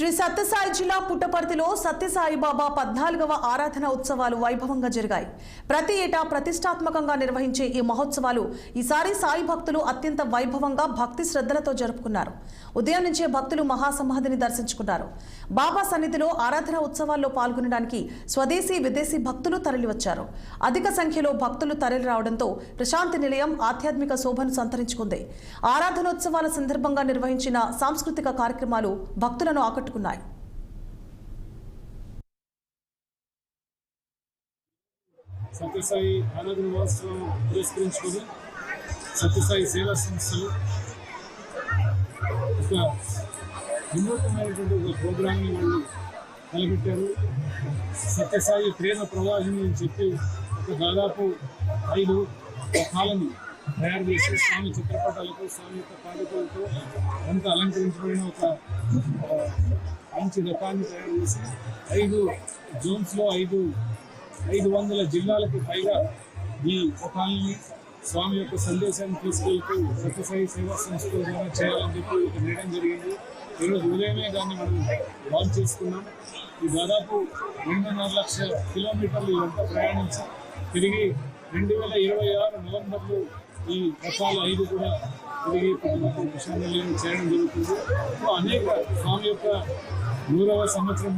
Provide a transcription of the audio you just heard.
శ్రీ సత్యసాయి జిల్లా పుట్టపర్తిలో సత్యసాయి బాబా 14వ ఆరాధన ఉత్సవాలు వైభవంగా జరిగాయి. ప్రతి ఏటా ప్రతిష్టాత్మకంగా నిర్వహించే ఈ మహోత్సవాలు ఈసారి సాయి భక్తులు అత్యంత వైభవంగా భక్తి శ్రద్ధలతో జరుపుకున్నారు. ఉదయం నుంచే భక్తులు మహాసమాధిని దర్శించుకున్నారు. బాబా సన్నిధిలో ఆరాధన ఉత్సవాల్లో పాల్గొనడానికి స్వదేశీ విదేశీ భక్తులు తరలివచ్చారు. అధిక సంఖ్యలో భక్తులు తరలి రావడంతో ప్రశాంతి నిలయం ఆధ్యాత్మిక శోభను సంతరించుకుంది. ఆరాధనోత్సవాల సందర్భంగా నిర్వహించిన సాంస్కృతిక కార్యక్రమాలు భక్తులను ఆకట్టుకున్నాయి. సత్యసాయి ఆరాధన మహోత్సవం పురస్కరించుకొని సత్యసాయి సేవా సంస్థలు ఒక వినూత్నమైనటువంటి ఒక ప్రోగ్రామ్ని వాళ్ళు తలపెట్టారు. సత్యసాయి ప్రేమ ప్రవాహిని అని చెప్పి ఒక దాదాపు 5 రకాలను తయారు చేసి స్వామి చిత్రపటాలతో స్వామి యొక్క పాదకులతో అంతా అలంకరించబడిన ఒక మంచి రకాన్ని తయారు చేసి 5 జోన్స్లో 500 జిల్లాలకు పైగా ఈ రకాలని స్వామి యొక్క సందేశాన్ని తీసుకెళ్తూ సత్యసాయి సేవా సంస్థ ద్వారా చేయాలని చెప్పి ఒక నిర్ణయం జరిగింది. ఈరోజు ఉదయమే దాన్ని మనం లాంచ్ చేసుకున్నాం. ఈ దాదాపు 2.5 లక్షల కిలోమీటర్లు ఇదంతా ప్రయాణించి తిరిగి 2026 నవంబర్లో ఈ రకాల 5 కూడా తిరిగి ప్రశాంతి నిలయం చేయడం జరుగుతుంది. అనేక స్వామి యొక్క 100వ సంవత్సరం